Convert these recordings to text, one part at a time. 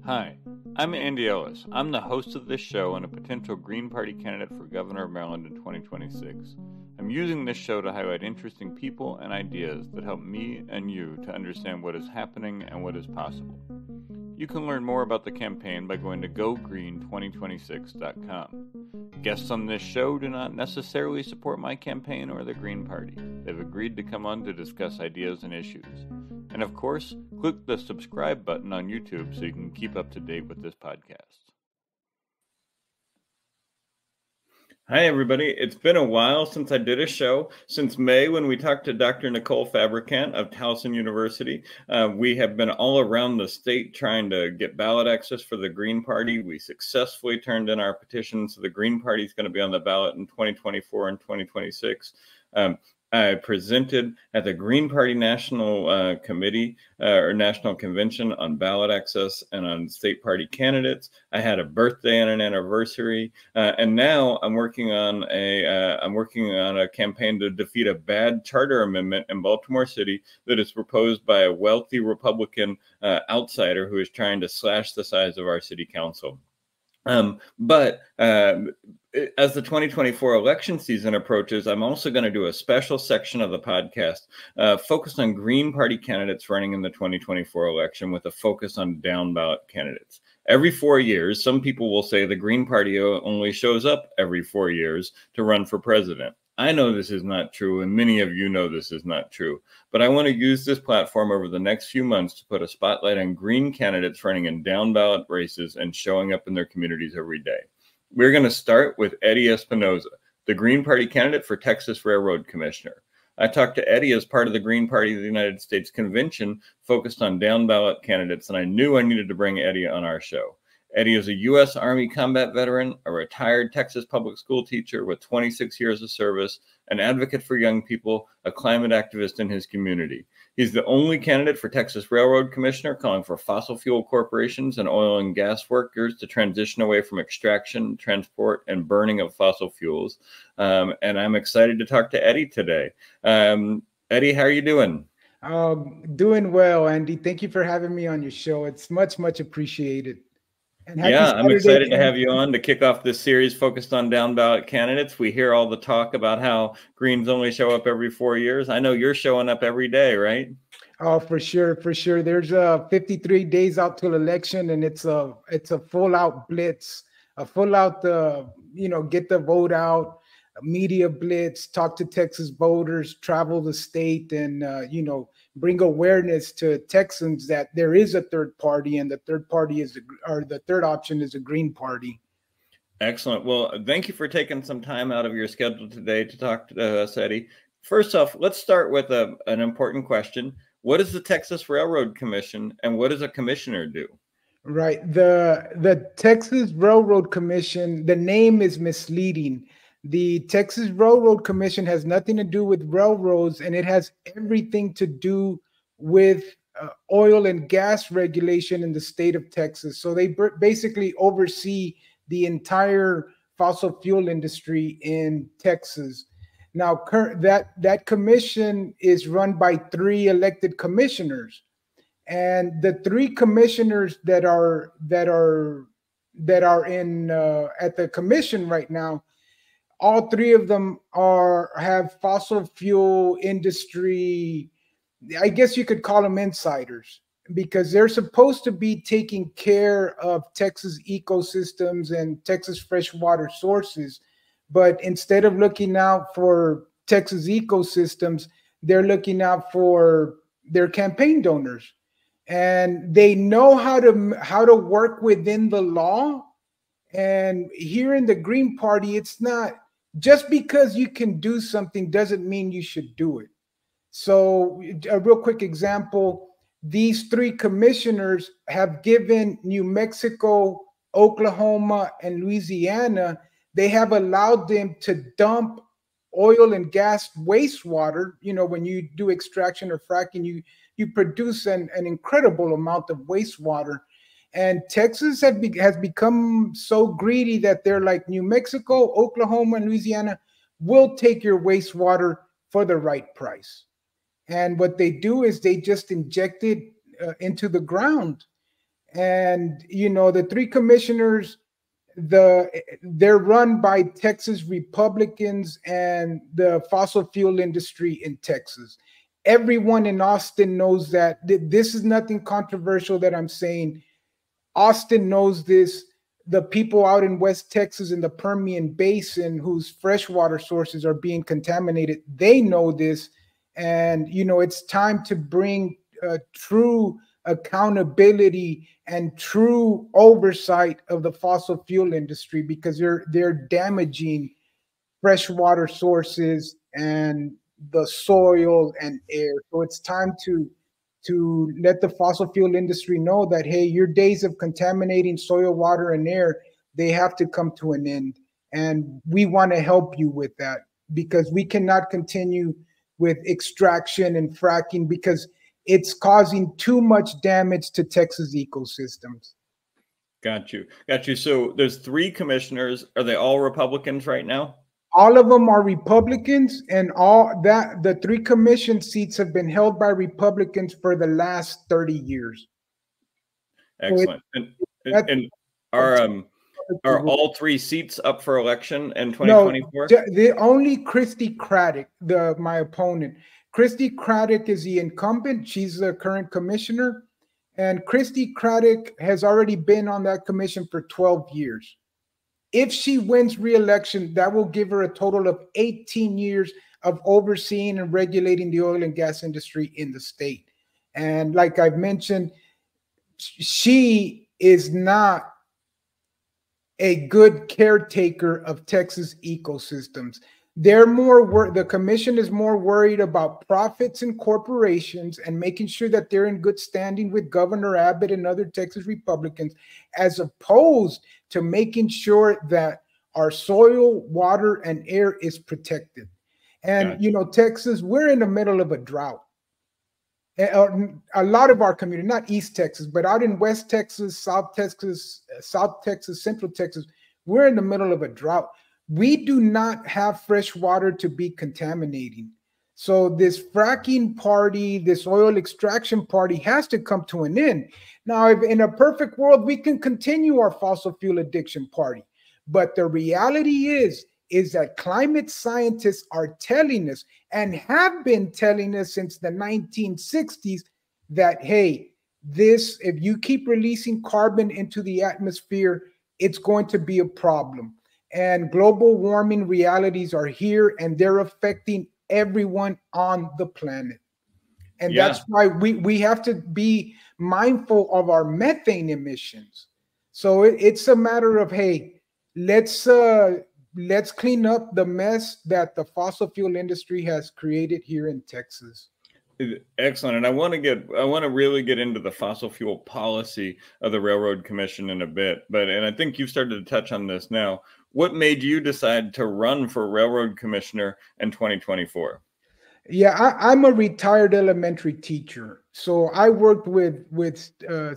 Hi, I'm Andy Ellis. I'm the host of this show and a potential Green Party candidate for governor of Maryland in 2026. I'm using this show to highlight interesting people and ideas that help me and you to understand what is happening and what is possible. You can learn more about the campaign by going to GoGreen2026.com. Guests on this show do not necessarily support my campaign or the Green Party. They've agreed to come on to discuss ideas and issues. And of course, click the subscribe button on YouTube so you can keep up to date with this podcast. Hi, everybody. It's been a while since I did a show. Since May, when we talked to Dr. Nicole Fabricant of Towson University. We have been all around the state trying to get ballot access for the Green Party. We successfully turned in our petition, so the Green Party is going to be on the ballot in 2024 and 2026. I presented at the Green Party National Committee or National Convention on ballot access and on state party candidates. I had a birthday and an anniversary, and now I'm working on a campaign to defeat a bad charter amendment in Baltimore City that is proposed by a wealthy Republican outsider who is trying to slash the size of our city council. As the 2024 election season approaches, I'm also going to do a special section of the podcast focused on Green Party candidates running in the 2024 election with a focus on down ballot candidates. Every 4 years, some people will say the Green Party only shows up every 4 years to run for president. I know this is not true, and many of you know this is not true, but I want to use this platform over the next few months to put a spotlight on Green candidates running in down ballot races and showing up in their communities every day. We're going to start with Eddie Espinoza, the Green Party candidate for Texas Railroad Commissioner. I talked to Eddie as part of the Green Party of the United States Convention focused on down ballot candidates, and I knew I needed to bring Eddie on our show. Eddie is a U.S. Army combat veteran, a retired Texas public school teacher with 26 years of service, an advocate for young people, a climate activist in his community. He's the only candidate for Texas Railroad Commissioner calling for fossil fuel corporations and oil and gas workers to transition away from extraction, transport, and burning of fossil fuels. And I'm excited to talk to Eddie today. Eddie, how are you doing? Doing well, Andy. Thank you for having me on your show. It's much, much appreciated. Yeah, I'm excited to have you on to kick off this series focused on down ballot candidates. We hear all the talk about how Greens only show up every 4 years. I know you're showing up every day, right? Oh, for sure, for sure. There's 53 days out till election, and it's a full out blitz, a full out get the vote out, media blitz, talk to Texas voters, travel the state, and bring awareness to Texans that there is a third party, and the third party the third option is a Green Party. Excellent. Well, thank you for taking some time out of your schedule today to talk to us, Eddie. First off, let's start with an important question. What is the Texas Railroad Commission, and what does a commissioner do? Right. The Texas Railroad Commission, the name is misleading. The Texas Railroad Commission has nothing to do with railroads, and it has everything to do with oil and gas regulation in the state of Texas. So they basically oversee the entire fossil fuel industry in Texas. Now, that commission is run by 3 elected commissioners, and the 3 commissioners that are in at the commission right now, all 3 of them have fossil fuel industry, I guess you could call them insiders, because they're supposed to be taking care of Texas ecosystems and Texas freshwater sources. But instead of looking out for Texas ecosystems, they're looking out for their campaign donors. And they know how to work within the law. And here in the Green Party, it's not just because you can do something doesn't mean you should do it. So a real quick example, these 3 commissioners have given New Mexico, Oklahoma, and Louisiana, they have allowed them to dump oil and gas wastewater. When you do extraction or fracking, you produce an incredible amount of wastewater. And Texas has become so greedy that they're like, New Mexico, Oklahoma, and Louisiana will take your wastewater for the right price. And what they do is they just inject it into the ground. And the three commissioners, they're run by Texas Republicans and the fossil fuel industry in Texas. Everyone in Austin knows that. This is nothing controversial that I'm saying. Austin knows this. The people out in West Texas in the Permian Basin, whose freshwater sources are being contaminated, they know this. And it's time to bring true accountability and true oversight of the fossil fuel industry, because they're damaging freshwater sources and the soil and air. So it's time to let the fossil fuel industry know that, hey, your days of contaminating soil, water, and air, they have to come to an end. And we want to help you with that, because we cannot continue with extraction and fracking, because it's causing too much damage to Texas ecosystems. Got you. So there's three commissioners. Are they all Republicans right now? All of them are Republicans, and the three commission seats have been held by Republicans for the last 30 years. Excellent. And are all three seats up for election in 2024? No, the only Christy Craddock, my opponent. Christy Craddock is the incumbent. She's the current commissioner, and Christy Craddock has already been on that commission for 12 years. If she wins re-election, that will give her a total of 18 years of overseeing and regulating the oil and gas industry in the state. And like I've mentioned, she is not a good caretaker of Texas ecosystems. The commission is more worried about profits and corporations and making sure that they're in good standing with Governor Abbott and other Texas Republicans, as opposed to making sure that our soil, water, and air is protected. And, Texas, we're in the middle of a drought. A lot of our community, not East Texas, but out in West Texas, South Texas, Central Texas, we're in the middle of a drought. We do not have fresh water to be contaminating. So this fracking party, this oil extraction party, has to come to an end. Now, if in a perfect world, we can continue our fossil fuel addiction party. But the reality is that climate scientists are telling us, and have been telling us since the 1960s, that, hey, if you keep releasing carbon into the atmosphere, it's going to be a problem. And global warming realities are here, and they're affecting everyone on the planet. And that's why we have to be mindful of our methane emissions. So it's a matter of, hey, let's clean up the mess that the fossil fuel industry has created here in Texas. Excellent. And I want to really get into the fossil fuel policy of the Railroad Commission in a bit. And I think you've started to touch on this now. What made you decide to run for Railroad Commissioner in 2024? Yeah, I'm a retired elementary teacher. So I worked with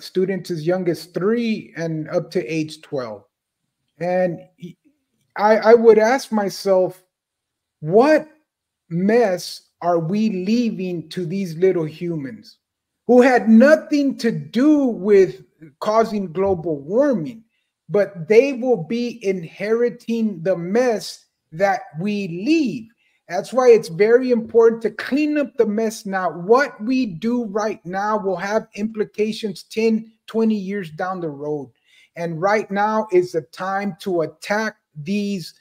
students as young as 3 and up to age 12. And I would ask myself, what mess are we leaving to these little humans who had nothing to do with causing global warming, but they will be inheriting the mess that we leave. That's why it's very important to clean up the mess now. What we do right now will have implications 10, 20 years down the road. And right now is the time to attack these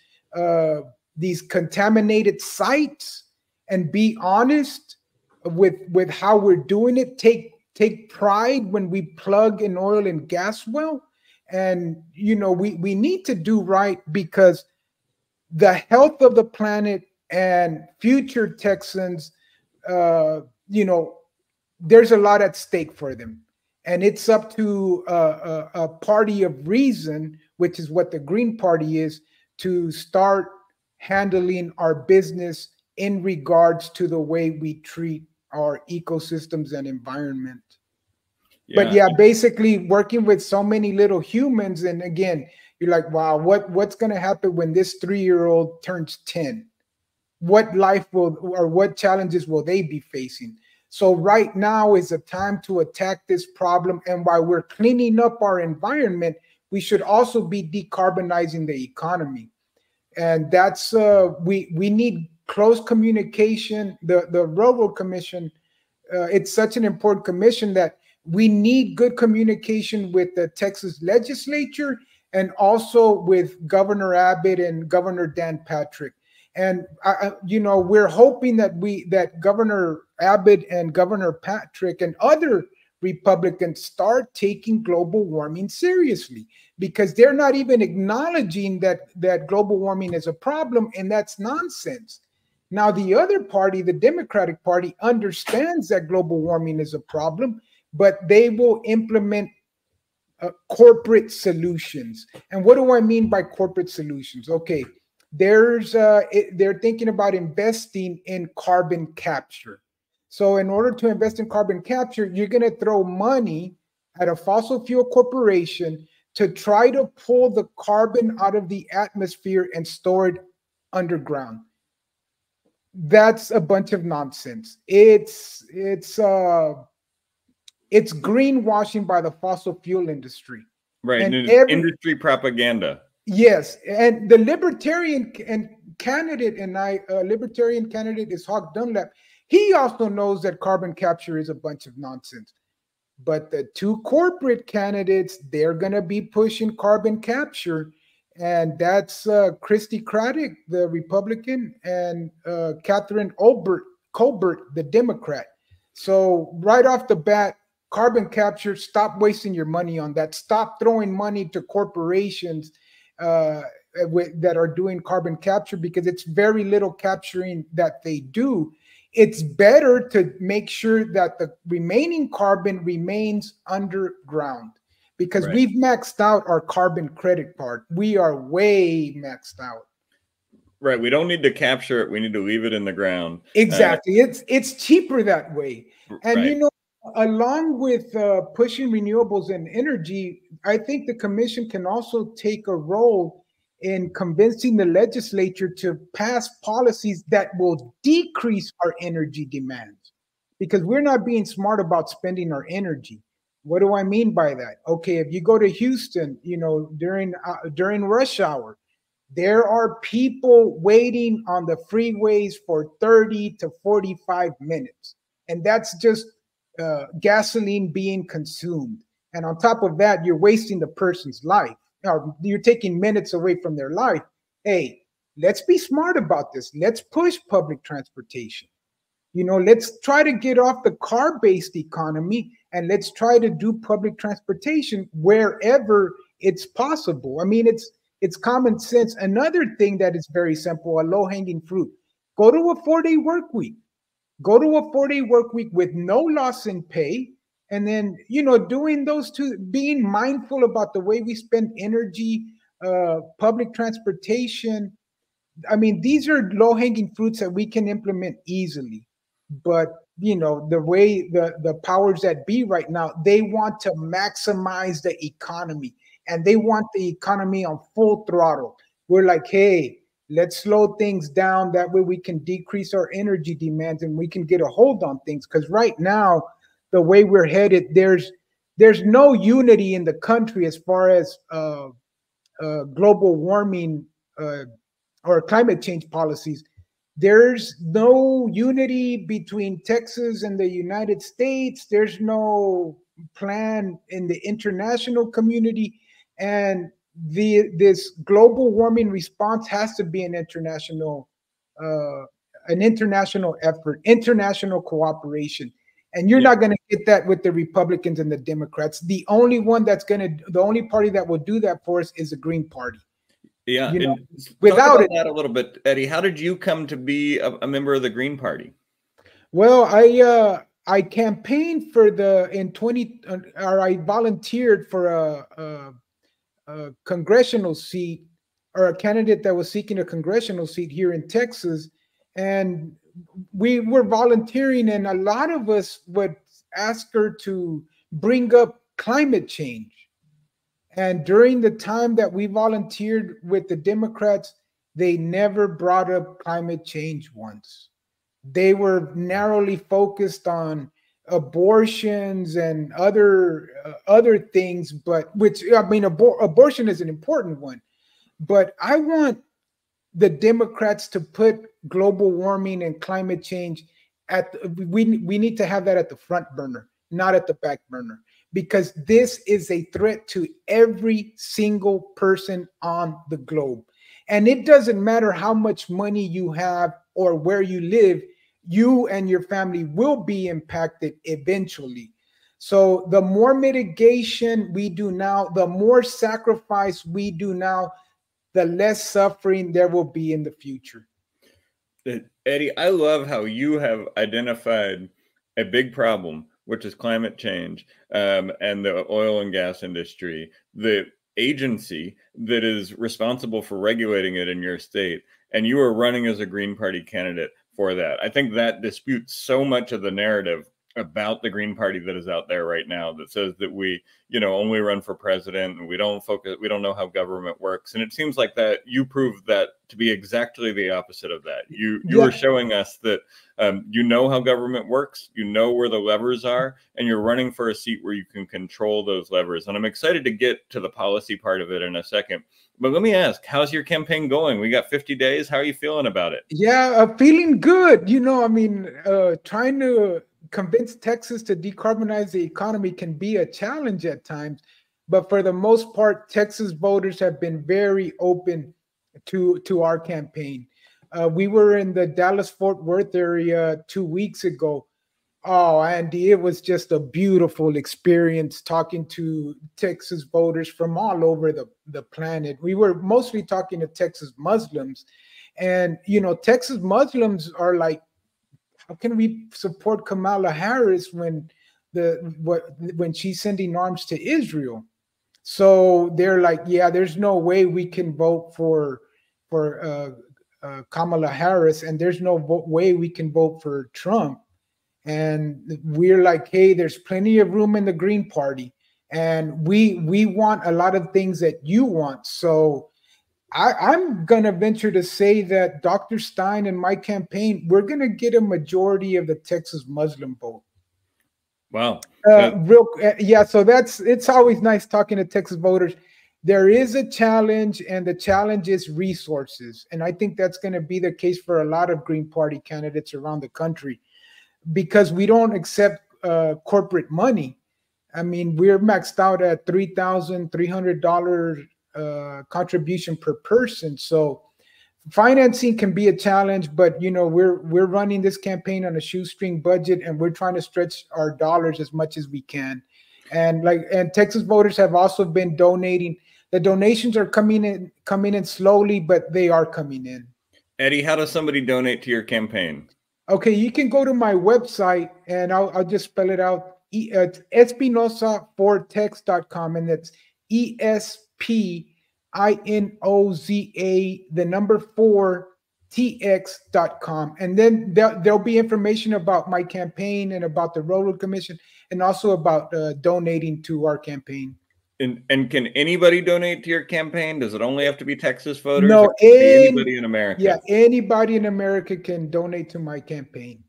contaminated sites and be honest with how we're doing it. Take pride when we plug an oil and gas well. And, we need to do right, because the health of the planet and future Texans, there's a lot at stake for them. And it's up to a party of reason, which is what the Green Party is, to start handling our business in regards to the way we treat our ecosystems and environment. But basically working with so many little humans. And again, you're like, wow, what's going to happen when this 3-year-old turns 10? What challenges will they be facing? So right now is a time to attack this problem. And while we're cleaning up our environment, we should also be decarbonizing the economy. And that's we need close communication. The Railroad Commission, it's such an important commission that we need good communication with the Texas legislature and also with Governor Abbott and Governor Dan Patrick. And we're hoping that Governor Abbott and Governor Patrick and other Republicans start taking global warming seriously, because they're not even acknowledging that global warming is a problem, and that's nonsense. Now, the other party, the Democratic Party, understands that global warming is a problem, but they will implement corporate solutions. And what do I mean by corporate solutions? Okay, they're thinking about investing in carbon capture. So in order to invest in carbon capture, you're going to throw money at a fossil fuel corporation to try to pull the carbon out of the atmosphere and store it underground. That's a bunch of nonsense. It's greenwashing by the fossil fuel industry. Right. And industry propaganda. Yes. And the libertarian candidate is Hawk Dunlap. He also knows that carbon capture is a bunch of nonsense. But the two corporate candidates, they're going to be pushing carbon capture. And that's Christy Craddick, the Republican, and Catherine Colbert, the Democrat. So right off the bat, carbon capture, stop wasting your money on that. Stop throwing money to corporations that are doing carbon capture, because it's very little capturing that they do. It's better to make sure that the remaining carbon remains underground, because we've maxed out our carbon credit part. We are way maxed out. Right. We don't need to capture it. We need to leave it in the ground. Exactly. It's cheaper that way. And, along with pushing renewables and energy, I think the commission can also take a role in convincing the legislature to pass policies that will decrease our energy demands, because we're not being smart about spending our energy. What do I mean by that? Okay, if you go to Houston, during rush hour, there are people waiting on the freeways for 30 to 45 minutes. And that's just gasoline being consumed. And on top of that, you're wasting the person's life. You're taking minutes away from their life. Hey, let's be smart about this. Let's push public transportation. Let's try to get off the car-based economy, and let's try to do public transportation wherever it's possible. I mean, it's common sense. Another thing that is very simple, a low-hanging fruit: go to a 4-day work week. Go to a 4-day work week with no loss in pay. And then, doing those two, being mindful about the way we spend energy, public transportation. I mean, these are low-hanging fruits that we can implement easily. But, the way the powers that be right now, they want to maximize the economy, and they want the economy on full throttle. We're like, hey, let's slow things down. That way we can decrease our energy demands and we can get a hold on things. Because right now, the way we're headed, there's no unity in the country as far as global warming or climate change policies. There's no unity between Texas and the United States. There's no plan in the international community. And this global warming response has to be an international effort, international cooperation. And you're not going to get that with the Republicans and the Democrats. The only party that will do that for us is the Green Party. Yeah. Without it, that a little bit, Eddie, how did you come to be a member of the Green Party? Well, I campaigned for I volunteered for a congressional seat, or a candidate that was seeking a congressional seat here in Texas. And we were volunteering, and a lot of us would ask her to bring up climate change. And during the time that we volunteered with the Democrats, they never brought up climate change once. They were narrowly focused on abortions and other things, but which I mean, abortion is an important one. But I want the Democrats to put global warming and climate change we need to have that at the front burner, not at the back burner, because this is a threat to every single person on the globe. And it doesn't matter how much money you have or where you live, you and your family will be impacted eventually. So the more mitigation we do now, the more sacrifice we do now, the less suffering there will be in the future. Eddie, I love how you have identified a big problem, which is climate change, and the oil and gas industry, the agency that is responsible for regulating it in your state, and you are running as a Green Party candidate for that. I think that disputes so much of the narrative about the Green Party that is out there right now that says that we, only run for president and we don't know how government works. And it seems like that you proved that to be exactly the opposite of that. You were showing us that you know how government works, you know where the levers are, and you're running for a seat where you can control those levers. And I'm excited to get to the policy part of it in a second. But let me ask, how's your campaign going? We got 50 days. How are you feeling about it? Yeah, feeling good. Trying to convince Texas to decarbonize the economy can be a challenge at times. But for the most part, Texas voters have been very open to our campaign. We were in the Dallas-Fort Worth area 2 weeks ago. Oh, Andy, it was just a beautiful experience talking to Texas voters from all over the planet. We were mostly talking to Texas Muslims. And, Texas Muslims are like, how can we support Kamala Harris when she's sending arms to Israel? So they're like, yeah, there's no way we can vote for Kamala Harris, and there's no way we can vote for Trump. And we're like, hey, there's plenty of room in the Green Party, and we want a lot of things that you want. So I'm going to venture to say that Dr. Stein and my campaign, we're going to get a majority of the Texas Muslim vote. Wow. Yeah, so it's always nice talking to Texas voters. There is a challenge, and the challenge is resources. And I think that's going to be the case for a lot of Green Party candidates around the country, because we don't accept corporate money. I mean, we're maxed out at $3,300 contribution per person. So financing can be a challenge, but we're running this campaign on a shoestring budget, and we're trying to stretch our dollars as much as we can. And Texas voters have also been donating. The donations are coming in slowly, but they are coming in. Eddie, how does somebody donate to your campaign? Okay, you can go to my website, and I'll just spell it out. It's espinoza4tex.com, and that's ESPINOZA, the number 4TX.com. And then there'll be information about my campaign and about the Railroad Commission, and also about donating to our campaign. And can anybody donate to your campaign? Does it only have to be Texas voters? No, anybody in America. Yeah, anybody in America can donate to my campaign.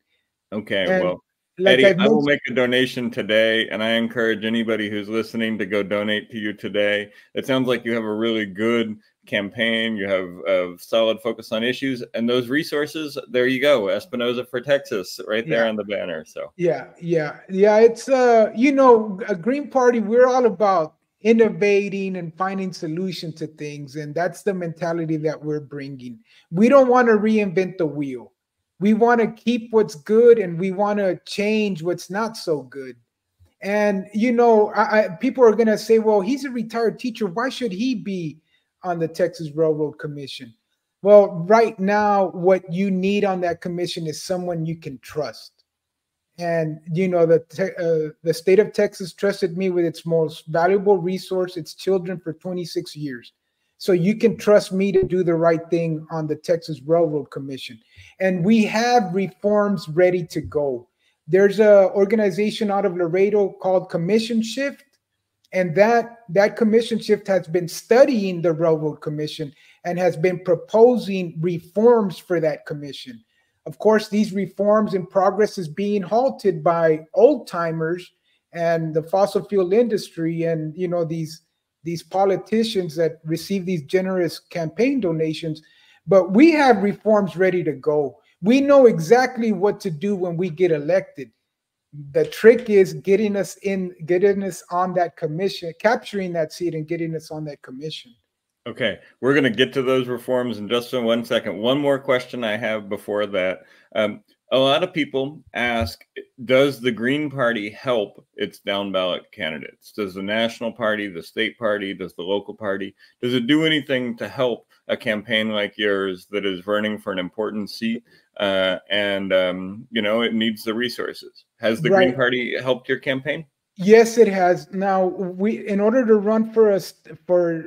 Okay, well, Eddie, I will make a donation today, and I encourage anybody who's listening to go donate to you today. It sounds like you have a really good campaign. You have a solid focus on issues, and those resources, there you go, Espinoza for Texas, right there on the banner. So yeah. It's a Green Party. We're all about innovating and finding solutions to things, and that's the mentality that we're bringing. We don't want to reinvent the wheel. We want to keep what's good, and we want to change what's not so good. And people are going to say, well, he's a retired teacher, why should he be on the Texas Railroad Commission? Well, right now what you need on that commission is someone you can trust. And the state of Texas trusted me with its most valuable resource, its children, for 26 years. So you can trust me to do the right thing on the Texas Railroad Commission. And we have reforms ready to go. There's an organization out of Laredo called Commission Shift. And that Commission Shift has been studying the Railroad Commission and has been proposing reforms for that commission. Of course, these reforms and progress is being halted by old timers and the fossil fuel industry, and these politicians that receive these generous campaign donations. But we have reforms ready to go. We know exactly what to do when we get elected. The trick is getting us on that commission, capturing that seat and getting us on that commission. Okay, we're going to get to those reforms in just 1 second. One more question I have before that. A lot of people ask, does the Green Party help its down ballot candidates? Does the national party, the state party, does the local party, does it do anything to help a campaign like yours that is running for an important seat and it needs the resources? Has the Green Party helped your campaign? Yes, it has. Now, in order to run for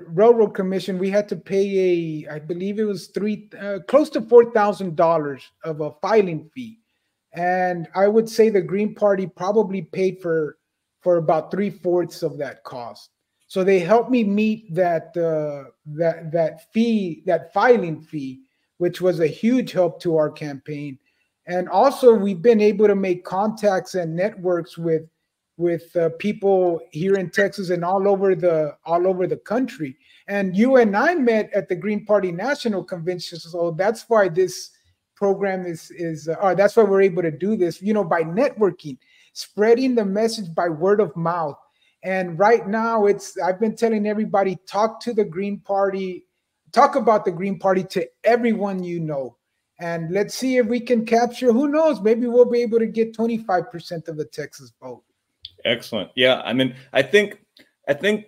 railroad commission, we had to pay I believe it was close to $4,000 of a filing fee, and I would say the Green Party probably paid for about 3/4 of that cost. So they helped me meet that fee, that filing fee, which was a huge help to our campaign. And also, we've been able to make contacts and networks with people here in Texas and all over the country. And you and I met at the Green Party National Convention, so that's why this program that's why we're able to do this. By networking, spreading the message by word of mouth. And right now, I've been telling everybody, talk about the Green Party to everyone you know. And let's see if we can capture. Who knows? Maybe we'll be able to get 25% of the Texas vote. Excellent. Yeah, I mean, I think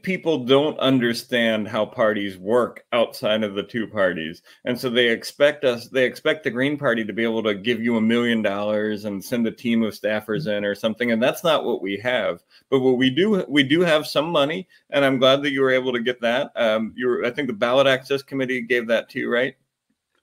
people don't understand how parties work outside of the two parties, and so they expect the Green Party to be able to give you $1 million and send a team of staffers in or something, and that's not what we have. But what we do have some money, and I'm glad that you were able to get that. I think the Ballot Access Committee gave that to you, right?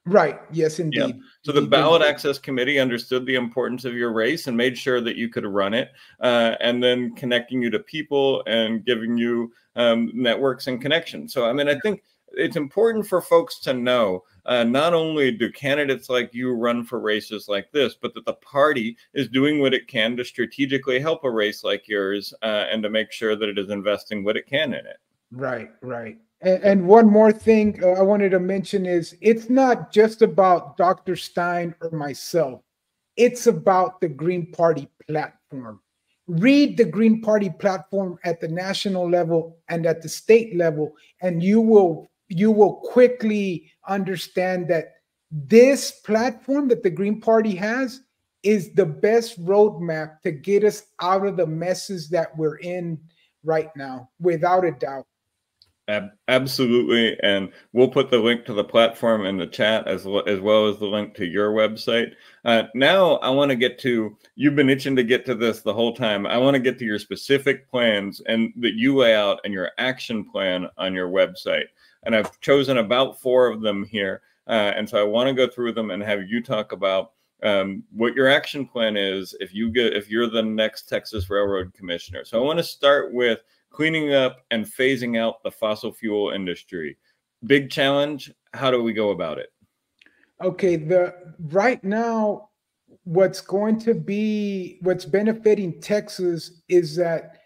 Right. Yes, indeed. Yeah. So the Ballot Access Committee understood the importance of your race and made sure that you could run it, and then connecting you to people and giving you networks and connections. So, I mean, I think it's important for folks to know not only do candidates like you run for races like this, but that the party is doing what it can to strategically help a race like yours and to make sure that it is investing what it can in it. Right, right. And one more thing I wanted to mention is it's not just about Dr. Stein or myself. It's about the Green Party platform. Read the Green Party platform at the national level and at the state level, and you will quickly understand that this platform that the Green Party has is the best roadmap to get us out of the messes that we're in right now, without a doubt. Absolutely. And we'll put the link to the platform in the chat as well as the link to your website. Now I want to get to, you've been itching to get to this the whole time. I want to get to your specific plans and that you lay out and your action plan on your website. And I've chosen about 4 of them here. And so I want to go through them and have you talk about what your action plan is if you're the next Texas Railroad Commissioner. So I want to start with cleaning up and phasing out the fossil fuel industry. Big challenge. How do we go about it? Okay, right now, what's benefiting Texas is that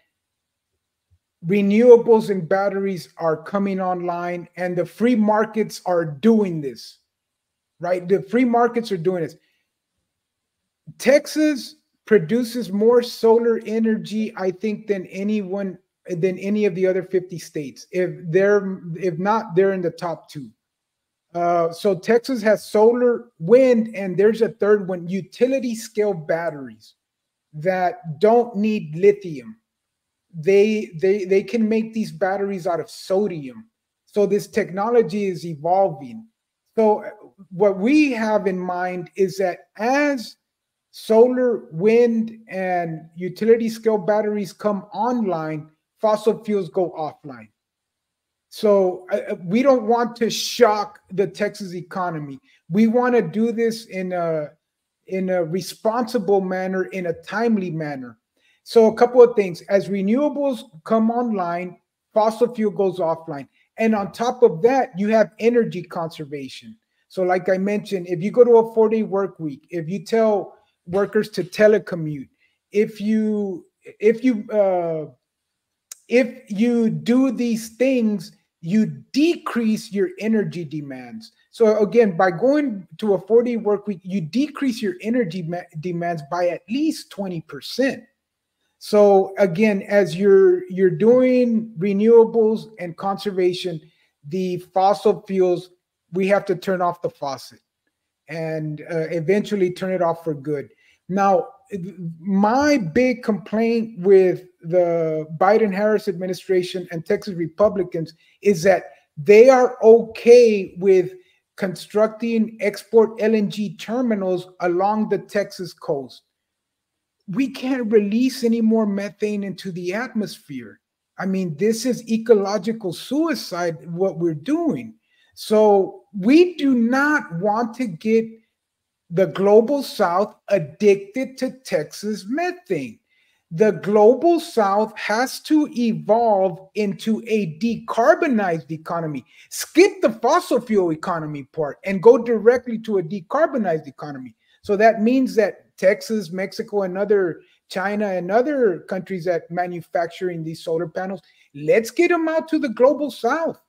renewables and batteries are coming online, and the free markets are doing this. Right? The free markets are doing this. Texas produces more solar energy, I think, than any of the other 50 states. If not, they're in the top 2. So Texas has solar, wind, and there's a third one, utility scale batteries that don't need lithium. They can make these batteries out of sodium. So this technology is evolving. So what we have in mind is that as solar, wind, and utility scale batteries come online, fossil fuels go offline. So we don't want to shock the Texas economy. We want to do this in a responsible manner, in a timely manner. So a couple of things. As renewables come online, fossil fuel goes offline. And on top of that, you have energy conservation. So like I mentioned, if you go to a 4-day work week, if you tell workers to telecommute, if you if you if you do these things, you decrease your energy demands. So again, by going to a 4-day work week, you decrease your energy demands by at least 20%. So again, as you're doing renewables and conservation, the fossil fuels, we have to turn off the faucet and eventually turn it off for good. Now, my big complaint with the Biden-Harris administration and Texas Republicans is that they are okay with constructing export LNG terminals along the Texas coast. We can't release any more methane into the atmosphere. I mean, this is ecological suicide, what we're doing. So we do not want to get the global south addicted to Texas methane. The global south has to evolve into a decarbonized economy. Skip the fossil fuel economy part and go directly to a decarbonized economy. So that means that Texas, Mexico, and other China and other countries that manufacturing these solar panels, let's get them out to the global south.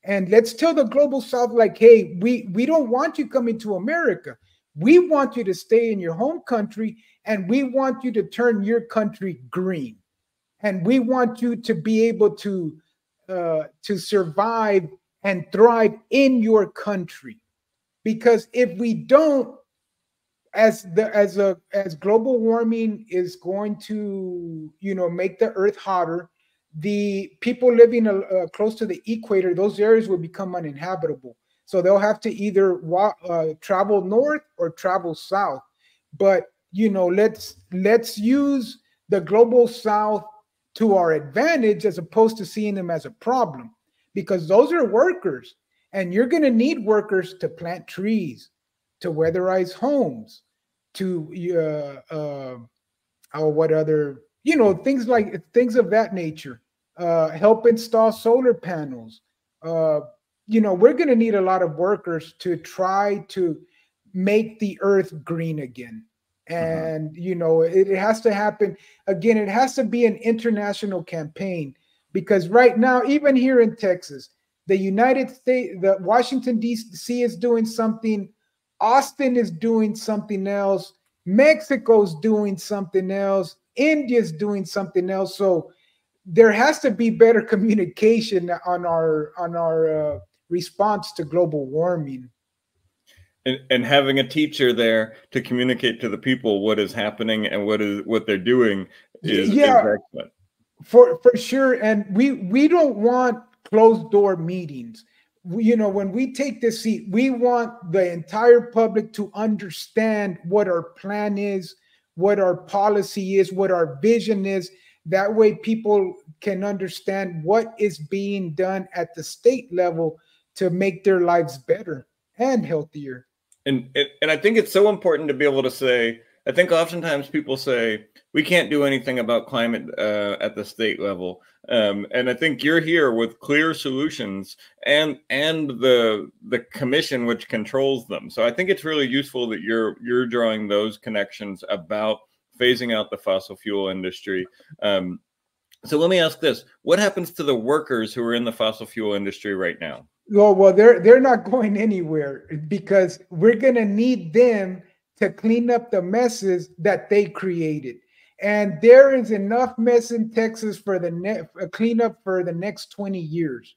And let's tell the global south, like, hey, we don't want you coming to America. We want you to stay in your home country, and we want you to turn your country green. And we want you to be able to survive and thrive in your country. Because if we don't, as global warming is going to make the earth hotter, the people living close to the equator, those areas will become uninhabitable. So they'll have to either travel north or travel south. But let's use the global south to our advantage as opposed to seeing them as a problem, because those are workers, and you're going to need workers to plant trees, to weatherize homes, to what other things of that nature, help install solar panels. We're going to need a lot of workers to try to make the earth green again. And it has to happen again. It has to be an international campaign, because right now, even here in Texas, the United States, the Washington D.C. is doing something, Austin is doing something else, Mexico's doing something else, India's doing something else. So there has to be better communication on our response to global warming. And having a teacher there to communicate to the people what is happening and what they're doing is excellent. For sure. And we don't want closed door meetings. When we take this seat, we want the entire public to understand what our plan is, what our policy is, what our vision is. That way people can understand what is being done at the state level to make their lives better and healthier. And I think it's so important to be able to say, I think oftentimes people say, we can't do anything about climate at the state level. And I think you're here with clear solutions and the commission which controls them. So I think it's really useful that you're drawing those connections about phasing out the fossil fuel industry. So let me ask this: what happens to the workers who are in the fossil fuel industry right now? Well, they're not going anywhere, because we're going to need them to clean up the messes that they created. And there is enough mess in Texas for the cleanup for the next 20 years.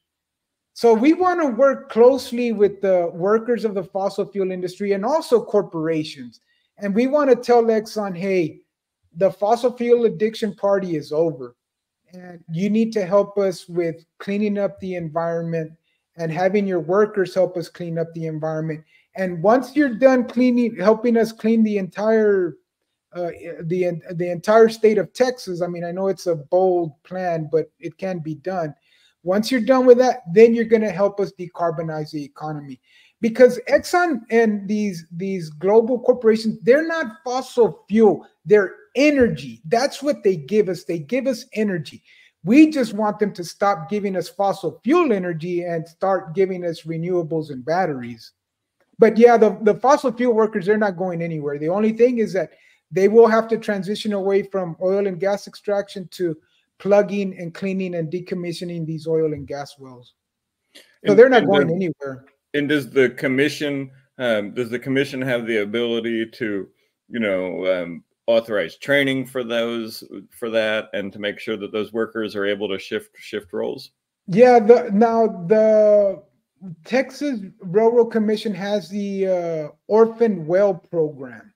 So we want to work closely with the workers of the fossil fuel industry and also corporations. And we want to tell Exxon, hey, the fossil fuel addiction party is over. And you need to help us with cleaning up the environment and having your workers help us clean up the environment. And once you're done helping us clean the entire entire state of Texas, I mean, I know it's a bold plan, but it can be done. Once you're done with that, then you're going to help us decarbonize the economy. Because Exxon and these global corporations, they're not fossil fuel, they're energy. That's what they give us. They give us energy. We just want them to stop giving us fossil fuel energy and start giving us renewables and batteries. But yeah, the fossil fuel workers, they're not going anywhere. The only thing is that they will have to transition away from oil and gas extraction to plugging and cleaning and decommissioning these oil and gas wells. So they're not going anywhere. And does the commission have the ability to, authorize training for that, and to make sure that those workers are able to shift roles? Yeah, the Texas Railroad Commission has the orphan well program,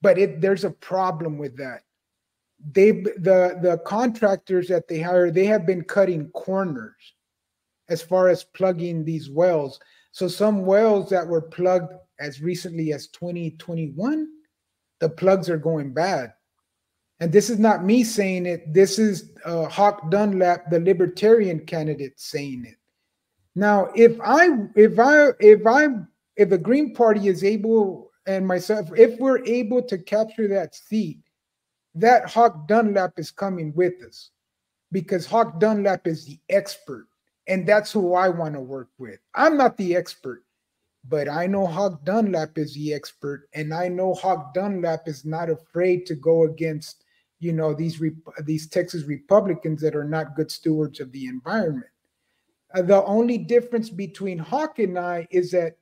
but there's a problem with that. The contractors that they hire, they have been cutting corners as far as plugging these wells. So some wells that were plugged as recently as 2021, the plugs are going bad. And this is not me saying it. This is Hawk Dunlap, the Libertarian candidate, saying it. Now, if the Green Party is able, and myself, if we're able to capture that seat, that Hawk Dunlap is coming with us, because Hawk Dunlap is the expert, and that's who I want to work with. I'm not the expert, but I know Hawk Dunlap is the expert, and I know Hawk Dunlap is not afraid to go against, these Texas Republicans that are not good stewards of the environment. The only difference between Hawk and I is that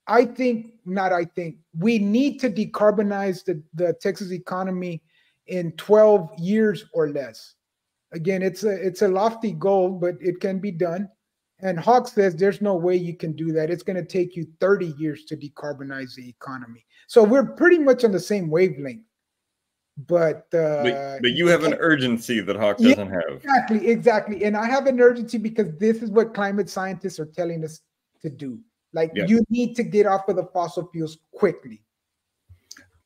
we need to decarbonize the Texas economy in 12 years or less. Again, it's a lofty goal, but it can be done. And Hawk says there's no way you can do that. It's going to take you 30 years to decarbonize the economy. So we're pretty much on the same wavelength. But you have an urgency that Hawk doesn't have. Exactly. And I have an urgency because this is what climate scientists are telling us to do. You need to get off of the fossil fuels quickly.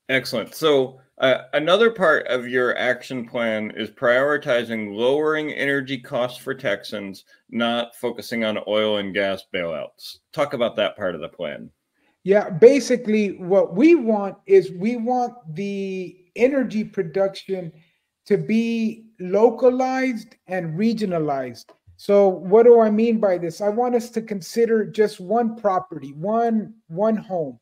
Excellent. So another part of your action plan is prioritizing lowering energy costs for Texans, not focusing on oil and gas bailouts. Talk about that part of the plan. Yeah, basically what we want is the energy production to be localized and regionalized. So what do I mean by this? I want us to consider just one property, one home.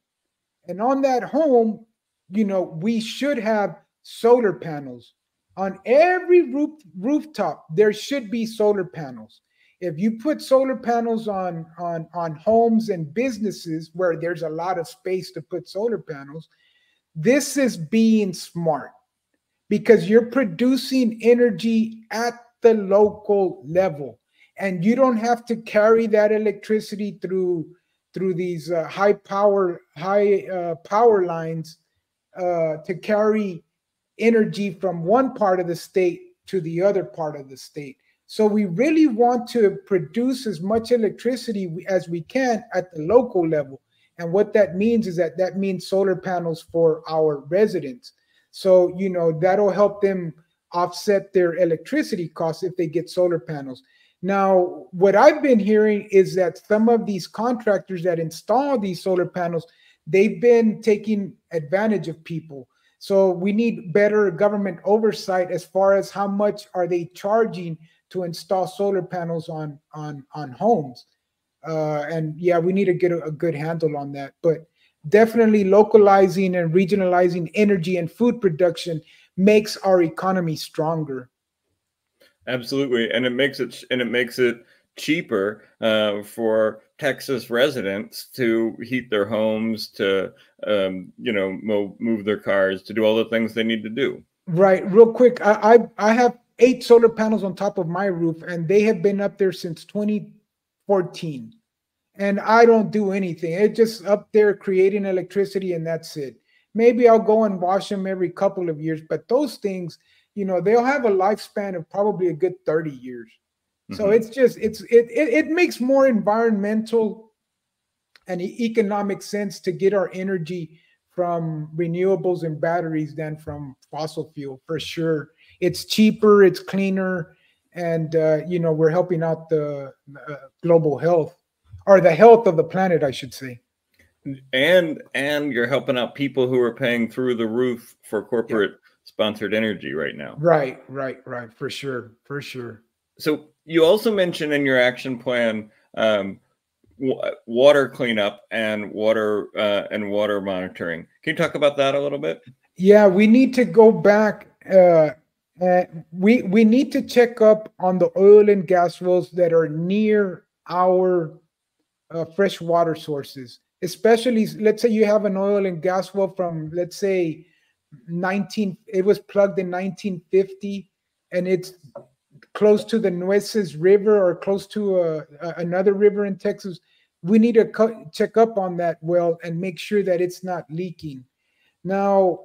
And on that home, we should have solar panels. On every rooftop, there should be solar panels. If you put solar panels on homes and businesses where there's a lot of space to put solar panels, this is being smart, because you're producing energy at the local level, and you don't have to carry that electricity through these high power lines to carry energy from one part of the state to the other part of the state. So we really want to produce as much electricity as we can at the local level. And what that means is that means solar panels for our residents. So, that'll help them offset their electricity costs if they get solar panels. Now, what I've been hearing is that some of these contractors that install these solar panels, they've been taking advantage of people. So we need better government oversight as far as how much are they charging to install solar panels on homes. And yeah, we need to get a good handle on that. But definitely localizing and regionalizing energy and food production makes our economy stronger. Absolutely, and it makes it cheaper for Texas residents to heat their homes, to move their cars, to do all the things they need to do. Right. Real quick, I have 8 solar panels on top of my roof, and they have been up there since 2014. And I don't do anything. It's just up there creating electricity, and that's it. Maybe I'll go and wash them every couple of years, but those things, they'll have a lifespan of probably a good 30 years. Mm-hmm. So it makes more environmental and economic sense to get our energy from renewables and batteries than from fossil fuel, for sure. It's cheaper, it's cleaner, and we're helping out the global health, or the health of the planet, I should say. And you're helping out people who are paying through the roof for corporate sponsored energy right now. Right, for sure. So you also mentioned in your action plan water cleanup and water monitoring. Can you talk about that a little bit? Yeah, we need to go back. We need to check up on the oil and gas wells that are near our fresh water sources. Especially, let's say you have an oil and gas well from, let's say, it was plugged in 1950, and it's close to the Nueces River or close to another river in Texas. We need to check up on that well and make sure that it's not leaking. Now,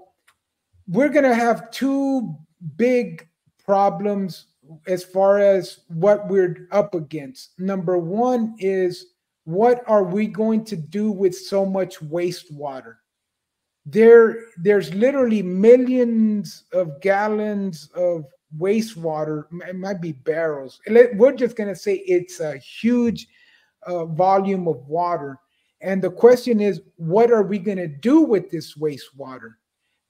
we're going to have two big problems as far as what we're up against. Number one is, what are we going to do with so much wastewater? There's literally millions of gallons of wastewater. It might be barrels. We're just going to say it's a huge volume of water. And the question is, what are we going to do with this wastewater?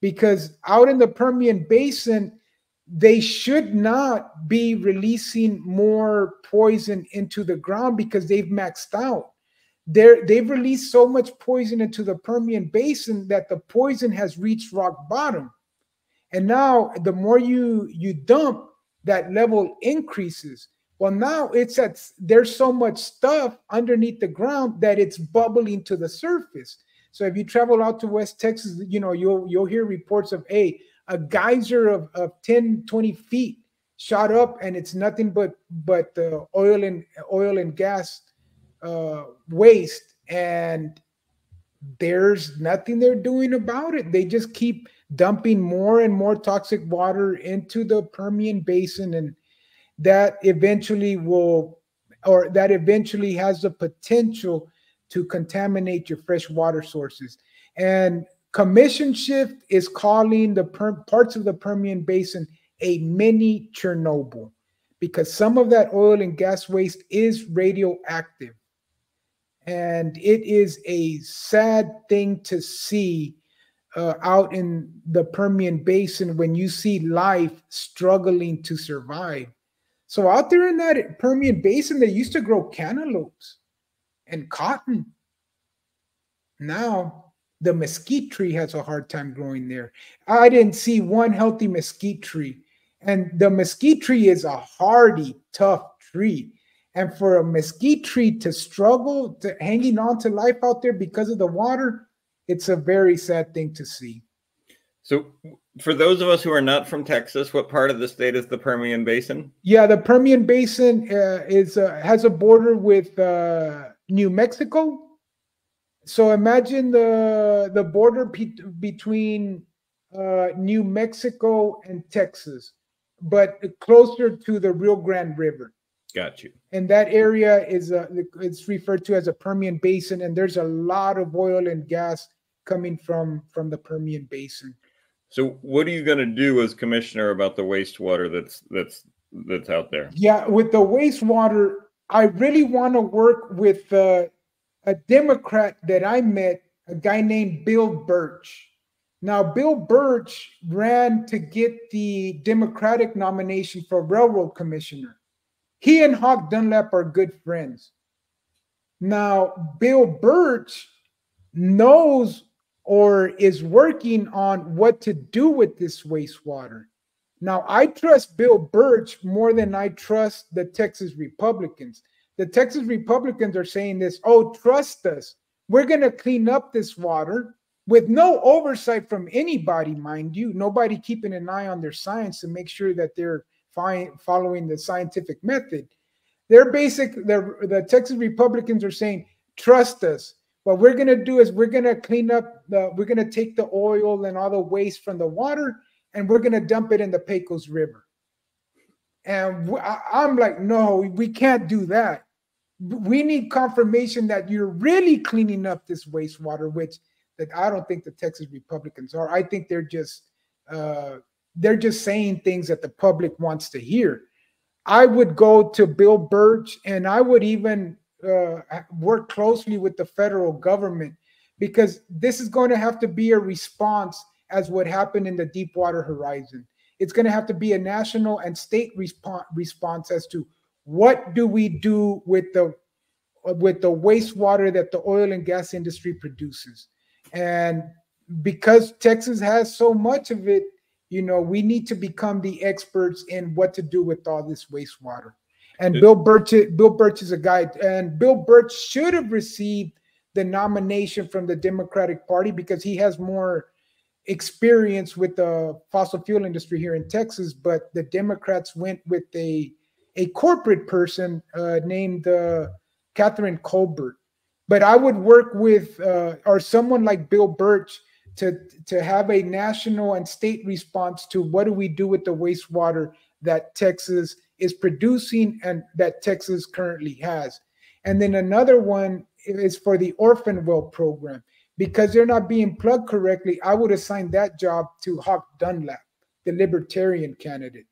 Because out in the Permian Basin, they should not be releasing more poison into the ground because they've maxed out. They've released so much poison into the Permian Basin that the poison has reached rock bottom. And now the more you dump, that level increases. Well, now there's so much stuff underneath the ground that it's bubbling to the surface. So if you travel out to West Texas, you'll hear reports of a geyser of 10, 20 feet shot up, and it's nothing but the oil and gas waste, and there's nothing they're doing about it. They just keep dumping more and more toxic water into the Permian Basin, and that eventually has the potential to contaminate your fresh water sources. And Commission Shift is calling the parts of the Permian Basin a mini Chernobyl, because some of that oil and gas waste is radioactive. And it is a sad thing to see out in the Permian Basin when you see life struggling to survive. So out there in that Permian Basin, they used to grow cantaloupes and cotton. Now the mesquite tree has a hard time growing there. I didn't see one healthy mesquite tree. And the mesquite tree is a hardy, tough tree. And for a mesquite tree to struggle to hanging on to life out there because of the water, it's a very sad thing to see. So for those of us who are not from Texas, what part of the state is the Permian Basin? Yeah, the Permian Basin has a border with New Mexico. So imagine the border between New Mexico and Texas, but closer to the Rio Grande River. Got you. And that area it's referred to as a Permian Basin, and there's a lot of oil and gas coming from the Permian Basin. So what are you going to do as commissioner about the wastewater that's out there? Yeah, with the wastewater, I really want to work with a Democrat that I met, a guy named Bill Birch. Now, Bill Birch ran to get the Democratic nomination for railroad commissioner. He and Hawk Dunlap are good friends. Now, Bill Birch knows or is working on what to do with this wastewater. Now, I trust Bill Birch more than I trust the Texas Republicans. The Texas Republicans are saying this, oh, trust us. We're going to clean up this water with no oversight from anybody, mind you. Nobody keeping an eye on their science to make sure that they're following the scientific method. The Texas Republicans are saying, trust us. What we're going to do is we're going to we're going to take the oil and all the waste from the water, and we're going to dump it in the Pecos River. And I'm like, no, we can't do that. We need confirmation that you're really cleaning up this wastewater, which that I don't think the Texas Republicans are. I think they're just saying things that the public wants to hear. I would go to Bill Birch, and I would even work closely with the federal government, because this is going to have to be a response as what happened in the Deepwater Horizon. It's going to have to be a national and state response as to what do we do with the with the wastewater that the oil and gas industry produces. And because Texas has so much of it, we need to become the experts in what to do with all this wastewater. And Bill Birch is a guy, and Bill Birch should have received the nomination from the Democratic Party because he has more experience with the fossil fuel industry here in Texas. But the Democrats went with a corporate person named Catherine Colbert. But I would work with or someone like Bill Birch to have a national and state response to what do we do with the wastewater that Texas is producing and that Texas currently has. And then another one is for the orphan well program. Because they're not being plugged correctly, I would assign that job to Hawk Dunlap, the Libertarian candidate.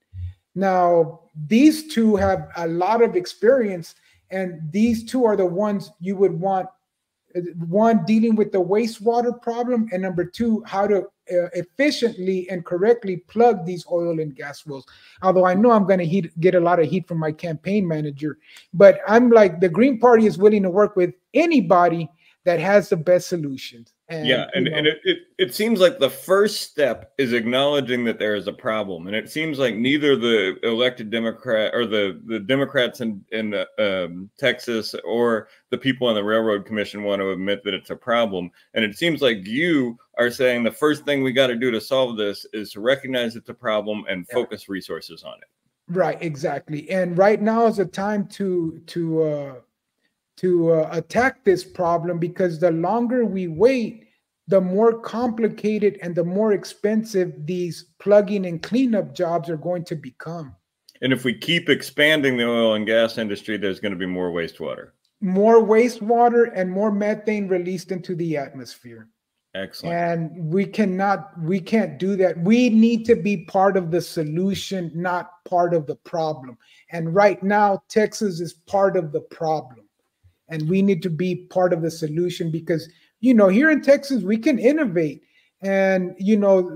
Now, these two have a lot of experience, and these two are the ones you would want. One, dealing with the wastewater problem, and number two, how to efficiently and correctly plug these oil and gas wells. Although I know I'm going to get a lot of heat from my campaign manager, but I'm like, the Green Party is willing to work with anybody that has the best solutions. And, and it seems like the first step is acknowledging that there is a problem, and it seems like neither the elected Democrat or the Democrats in Texas or the people on the Railroad Commission want to admit that it's a problem. And it seems like you are saying the first thing we got to do to solve this is to recognize it's a problem and focus resources on it. Right, exactly. And right now is a time to attack this problem, because the longer we wait, the more complicated and the more expensive these plugging and cleanup jobs are going to become. And if we keep expanding the oil and gas industry, there's going to be more wastewater. More wastewater and more methane released into the atmosphere. Excellent. And we can't do that. We need to be part of the solution, not part of the problem. And right now, Texas is part of the problem. And we need to be part of the solution because, here in Texas, we can innovate. And,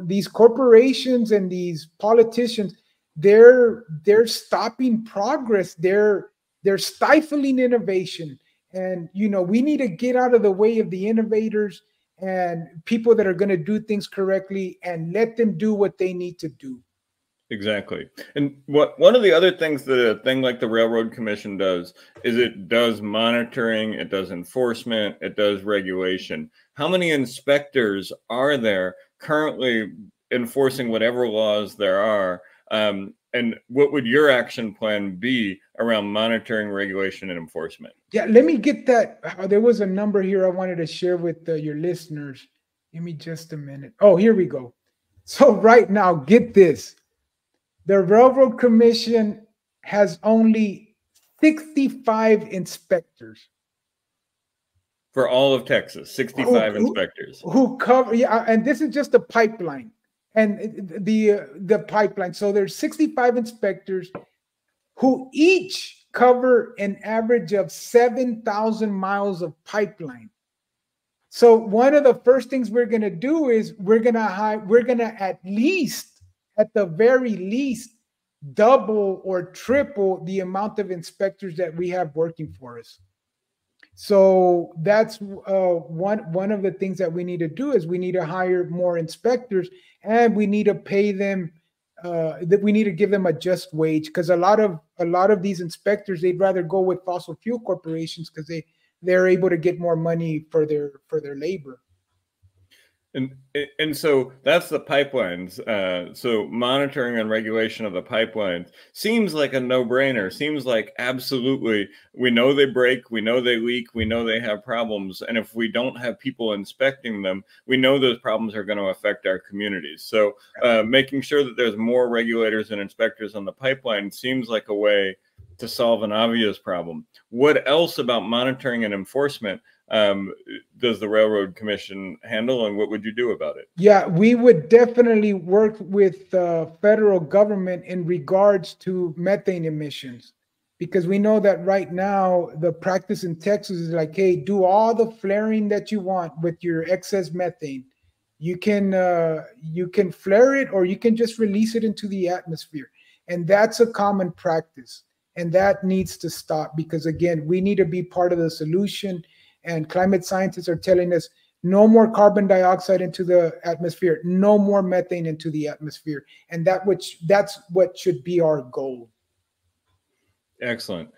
these corporations and these politicians, they're stopping progress. They're stifling innovation. And, we need to get out of the way of the innovators and people that are going to do things correctly and let them do what they need to do. Exactly. And one of the other things that a thing like the Railroad Commission does is it does monitoring, it does enforcement, it does regulation. How many inspectors are there currently enforcing whatever laws there are? And what would your action plan be around monitoring, regulation, and enforcement? Yeah, let me get that. There was a number here I wanted to share with your listeners. Give me just a minute. Oh, here we go. So right now, get this. The Railroad Commission has only 65 inspectors. For all of Texas, 65 inspectors. Who cover, and this is just the pipeline. And the pipeline. So there's 65 inspectors who each cover an average of 7,000 miles of pipeline. So one of the first things we're going to do is we're going to at the very least, double or triple the amount of inspectors that we have working for us. So that's one of the things that we need to do is we need to hire more inspectors, and we need to pay them. That we need to give them a just wage, because a lot of these inspectors, they'd rather go with fossil fuel corporations because they're able to get more money for their labor. And so that's the pipelines. So monitoring and regulation of the pipelines seems like a no-brainer. Seems like absolutely, we know they break, we know they leak, we know they have problems. And if we don't have people inspecting them, we know those problems are going to affect our communities. So making sure that there's more regulators and inspectors on the pipeline seems like a way to solve an obvious problem. What else about monitoring and enforcement does the Railroad Commission handle, and what would you do about it? Yeah, we would definitely work with the federal government in regards to methane emissions, because we know that right now the practice in Texas is like, hey, do all the flaring that you want with your excess methane. You can flare it, or you can just release it into the atmosphere. And that's a common practice. And that needs to stop because, again, we need to be part of the solution. And climate scientists are telling us no more carbon dioxide into the atmosphere, no more methane into the atmosphere. And that's what should be our goal. Excellent.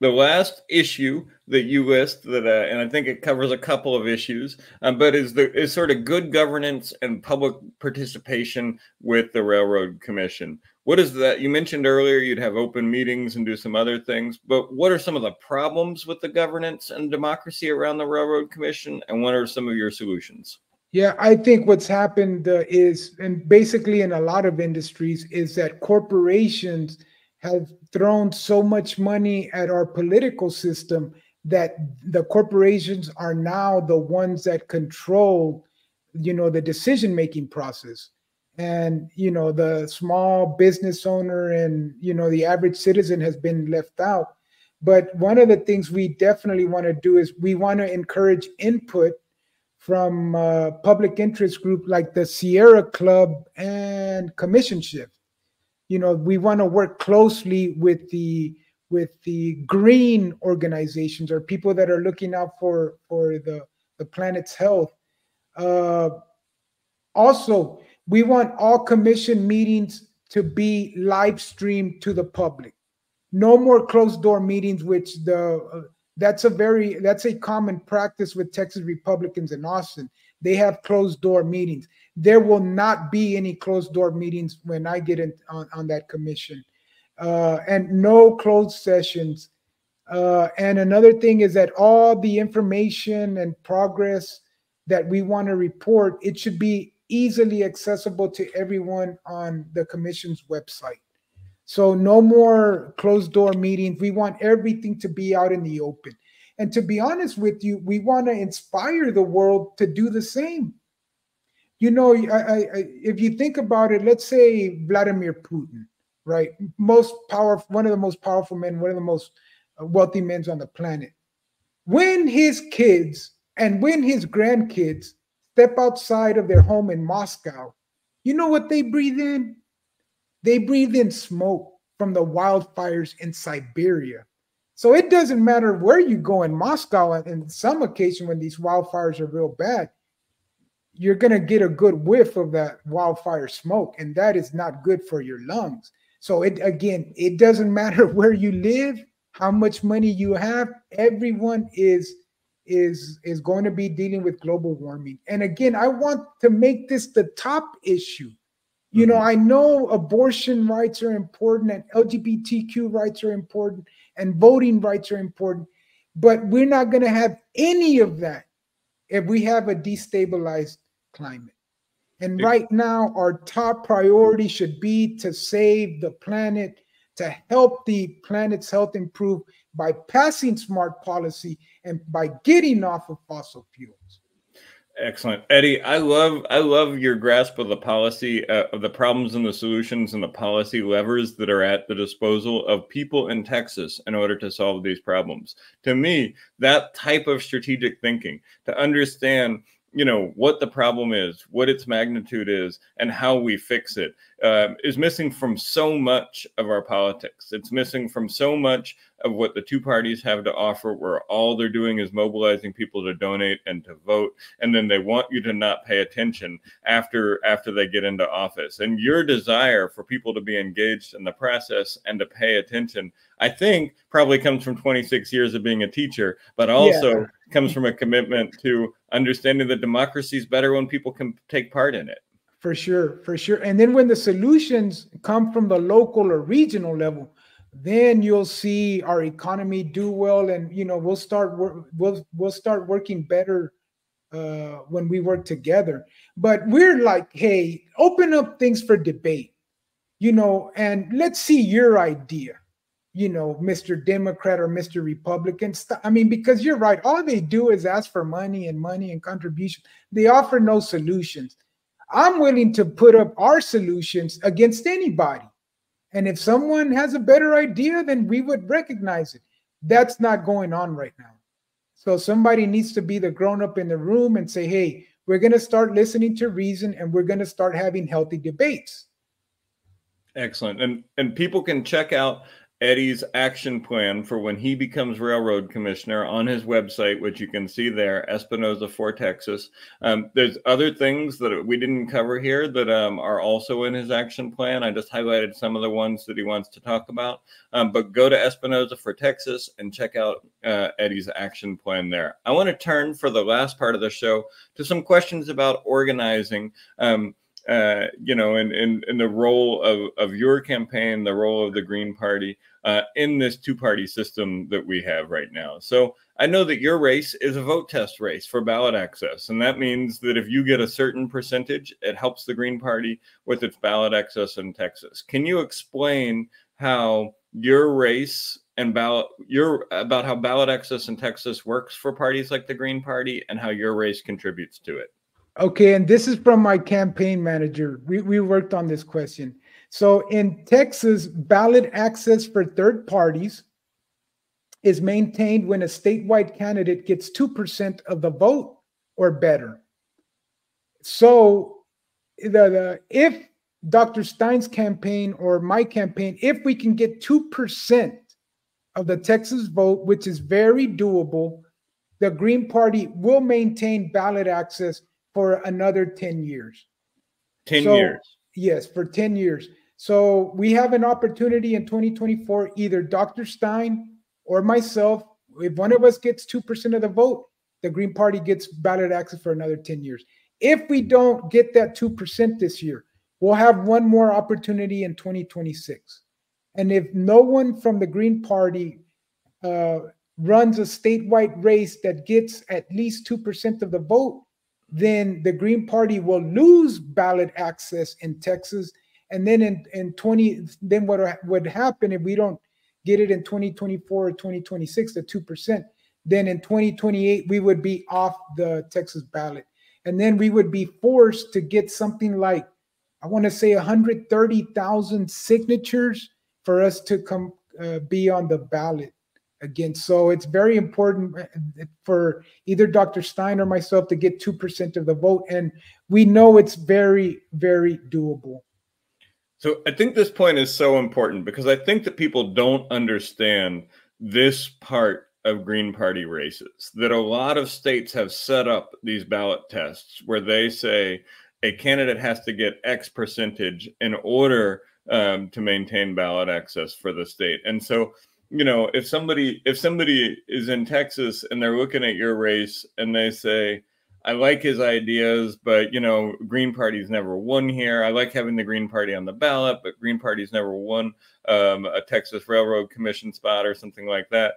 The last issue that you list that, and I think it covers a couple of issues, but is sort of good governance and public participation with the Railroad Commission. What is that? You mentioned earlier you'd have open meetings and do some other things, but what are some of the problems with the governance and democracy around the Railroad Commission, and what are some of your solutions? Yeah, I think what's happened is, and basically in a lot of industries, is that corporations have thrown so much money at our political system that the corporations are now the ones that control, the decision-making process. And, the small business owner and, the average citizen has been left out. But one of the things we definitely want to do is we want to encourage input from public interest group like the Sierra Club and Commission Shift. We want to work closely with the green organizations or people that are looking out for the planet's health. Also, we want all commission meetings to be live streamed to the public. No more closed door meetings, which that's a common practice with Texas Republicans in Austin. They have closed door meetings. There will not be any closed door meetings when I get on that commission, and no closed sessions. And another thing is that all the information and progress that we want to report, it should be easily accessible to everyone on the commission's website. So no more closed door meetings. We want everything to be out in the open. And to be honest with you, we want to inspire the world to do the same. If you think about it, let's say Vladimir Putin, right? One of the most powerful men, one of the most wealthy men on the planet. When his kids and when his grandkids step outside of their home in Moscow, you know what they breathe in? They breathe in smoke from the wildfires in Siberia. So it doesn't matter where you go in Moscow, and in some occasion when these wildfires are real bad, you're going to get a good whiff of that wildfire smoke, and that is not good for your lungs. So it doesn't matter where you live, how much money you have, everyone is going to be dealing with global warming. And again, I want to make this the top issue. I know abortion rights are important and LGBTQ rights are important and voting rights are important, but we're not going to have any of that if we have a destabilized climate. And right now, our top priority should be to save the planet, to help the planet's health improve by passing smart policy and by getting off of fossil fuels. Excellent. Eddie, I love your grasp of the policy, of the problems and the solutions and the policy levers that are at the disposal of people in Texas in order to solve these problems. To me, that type of strategic thinking, to understand what the problem is, what its magnitude is, and how we fix it, is missing from so much of our politics. It's missing from so much of what the two parties have to offer, where all they're doing is mobilizing people to donate and to vote, and then they want you to not pay attention after they get into office. And your desire for people to be engaged in the process and to pay attention, I think, probably comes from 26 years of being a teacher, but also comes from a commitment to understanding that democracy is better when people can take part in it. For sure. And then when the solutions come from the local or regional level, then you'll see our economy do well, and we'll start working better when we work together. But we're like, hey, open up things for debate, and let's see your idea. Mr. Democrat or Mr. Republican. Because you're right. All they do is ask for money and contribution. They offer no solutions. I'm willing to put up our solutions against anybody. And if someone has a better idea, then we would recognize it. That's not going on right now. So somebody needs to be the grown-up in the room and say, hey, we're going to start listening to reason and we're going to start having healthy debates. Excellent. And people can check out Eddie's action plan for when he becomes railroad commissioner on his website, which you can see there, Espinoza for Texas. There's other things that we didn't cover here that are also in his action plan. I just highlighted some of the ones that he wants to talk about. But go to Espinoza for Texas and check out Eddie's action plan there. I want to turn for the last part of the show to some questions about organizing. You know, in the role of your campaign, the role of the Green Party in this two-party system that we have right now. So I know that your race is a vote test race for ballot access. And that means that if you get a certain percentage, it helps the Green Party with its ballot access in Texas. Can you explain how your race and about how ballot access in Texas works for parties like the Green Party and how your race contributes to it? Okay, and this is from my campaign manager. We worked on this question. So in Texas, ballot access for third parties is maintained when a statewide candidate gets 2% of the vote or better. So if Dr. Stein's campaign or my campaign, if we can get 2% of the Texas vote, which is very doable, the Green Party will maintain ballot access for another 10 years. 10 years. Yes, for 10 years. So we have an opportunity in 2024, either Dr. Stein or myself, if one of us gets 2% of the vote, the Green Party gets ballot access for another 10 years. If we don't get that 2% this year, we'll have one more opportunity in 2026. And if no one from the Green Party runs a statewide race that gets at least 2% of the vote, then the Green Party will lose ballot access in Texas. And then then what would happen if we don't get it in 2024 or 2026, the 2%, then in 2028, we would be off the Texas ballot. And then we would be forced to get something like, I want to say 130,000 signatures for us to come be on the ballot again. So it's very important for either Dr. Stein or myself to get 2% of the vote. And we know it's very, very doable. So I think this point is so important because I think that people don't understand this part of Green Party races, that a lot of states have set up these ballot tests where they say a candidate has to get X percentage in order to maintain ballot access for the state. And so, you know, if somebody is in Texas and they're looking at your race and they say, I like his ideas, but, you know, Green Party's never won here. I like having the Green Party on the ballot, but Green Party's never won a Texas Railroad Commission spot or something like that.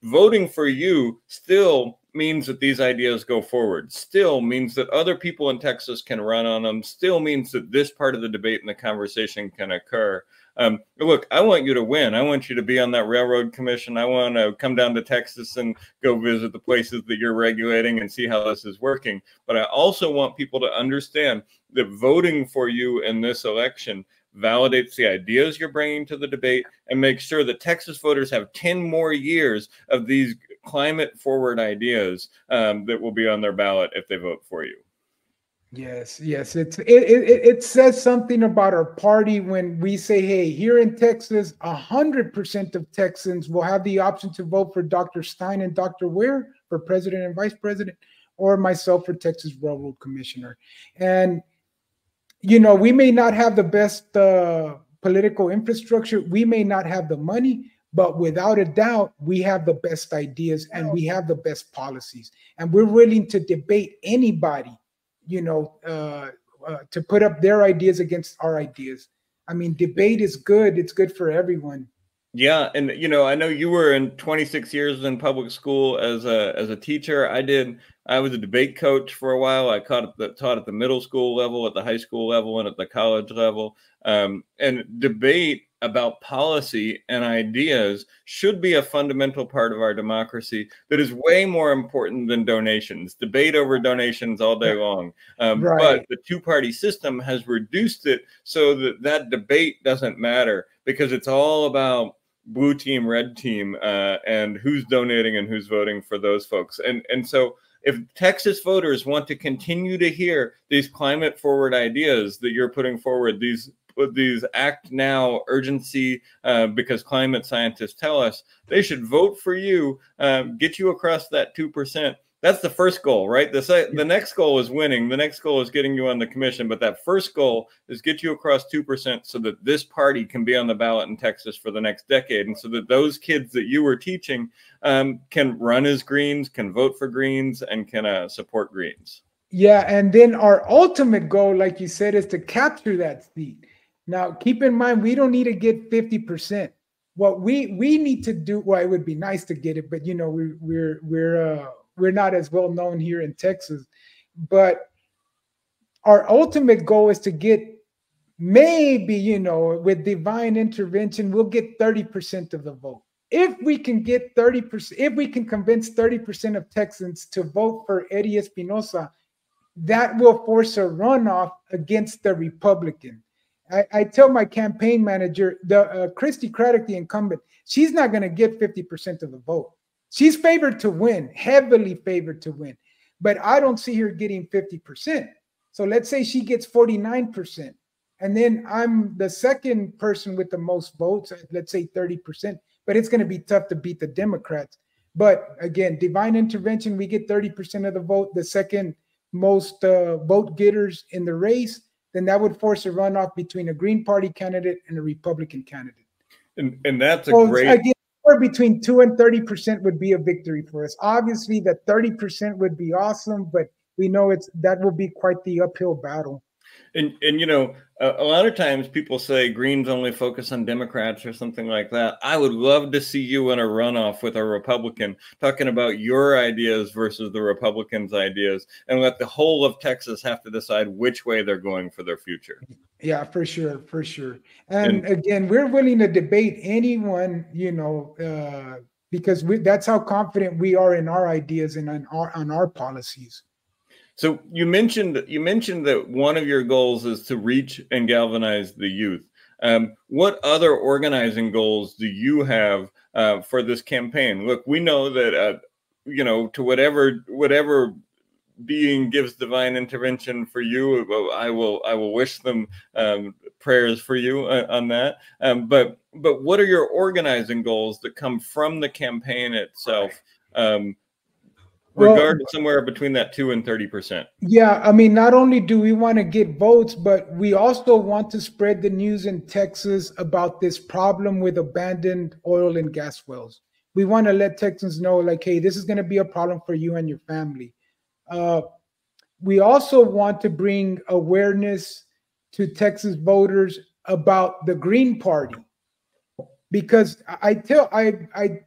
Voting for you still means that these ideas go forward, still means that other people in Texas can run on them, still means that this part of the debate and the conversation can occur. Look, I want you to win. I want you to be on that railroad commission. I want to come down to Texas and go visit the places that you're regulating and see how this is working. But I also want people to understand that voting for you in this election validates the ideas you're bringing to the debate and makes sure that Texas voters have 10 more years of these climate forward ideas that will be on their ballot if they vote for you. Yes, yes. It says something about our party when we say, hey, here in Texas, 100% of Texans will have the option to vote for Dr. Stein and Dr. Ware for president and vice president, or myself for Texas Railroad Commissioner. And, you know, we may not have the best political infrastructure. We may not have the money, but without a doubt, we have the best ideas and we have the best policies. And we're willing to debate anybody, you know, to put up their ideas against our ideas. I mean, debate is good. It's good for everyone. Yeah, and you know, I know you were in 26 years in public school as a teacher. I was a debate coach for a while. I taught at the middle school level, at the high school level, and at the college level. And debate about policy and ideas should be a fundamental part of our democracy that is way more important than donations. Debate over donations all day long. Right. But the two-party system has reduced it so that debate doesn't matter because it's all about blue team, red team, and who's donating and who's voting for those folks. And so if Texas voters want to continue to hear these climate forward ideas that you're putting forward, these with these act now urgency, because climate scientists tell us they should vote for you, get you across that 2%. That's the first goal, right? The next goal is winning. The next goal is getting you on the commission. But that first goal is get you across 2% so that this party can be on the ballot in Texas for the next decade. And so that those kids that you were teaching can run as Greens, can vote for Greens, and can support Greens. Yeah. And then our ultimate goal, like you said, is to capture that seat. Now, keep in mind, we don't need to get 50%. What we need to do, well, it would be nice to get it, but you know, we're not as well known here in Texas. But our ultimate goal is to get, maybe, you know, with divine intervention, we'll get 30% of the vote. If we can get 30%, if we can convince 30% of Texans to vote for Eddie Espinoza, that will force a runoff against the Republican. I tell my campaign manager, the Christy Craddock, the incumbent, she's not going to get 50% of the vote. She's favored to win, heavily favored to win, but I don't see her getting 50%. So let's say she gets 49%, and then I'm the second person with the most votes, let's say 30%, but it's going to be tough to beat the Democrats. But again, divine intervention, we get 30% of the vote, the second most vote getters in the race, then that would force a runoff between a Green Party candidate and a Republican candidate. And that's a great... Again, or between 2 and 30% would be a victory for us. Obviously, that 30% would be awesome, but we know that will be quite the uphill battle. And you know, a lot of times people say Greens only focus on Democrats or something like that. I would love to see you in a runoff with a Republican talking about your ideas versus the Republicans' ideas, and let the whole of Texas have to decide which way they're going for their future. Yeah, for sure, for sure. And again, we're willing to debate anyone, you know, because that's how confident we are in our ideas and on our policies. So you mentioned that one of your goals is to reach and galvanize the youth. What other organizing goals do you have for this campaign? Look, we know that you know, to whatever being gives divine intervention for you, I will wish them prayers for you on that. But what are your organizing goals that come from the campaign itself? Regarding somewhere between that 2 and 30%. Yeah, I mean, not only do we want to get votes, but we also want to spread the news in Texas about this problem with abandoned oil and gas wells. We want to let Texans know, like, hey, this is going to be a problem for you and your family. We also want to bring awareness to Texas voters about the Green Party, because I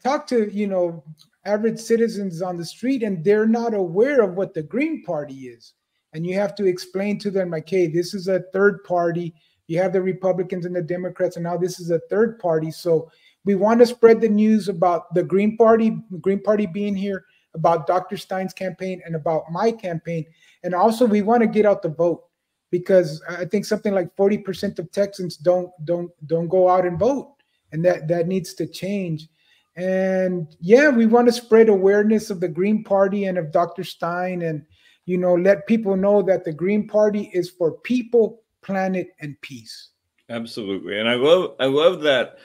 talk to, you know, average citizens on the street, and they're not aware of what the Green Party is. And you have to explain to them, like, hey, this is a third party. You have the Republicans and the Democrats, and now this is a third party. So we want to spread the news about the Green Party being here, about Dr. Stein's campaign, and about my campaign. And also we want to get out the vote, because I think something like 40% of Texans don't go out and vote. And that needs to change. And yeah, we want to spread awareness of the Green Party and of Dr. Stein, and, you know, let people know that the Green Party is for people, planet, and peace. Absolutely. And I love that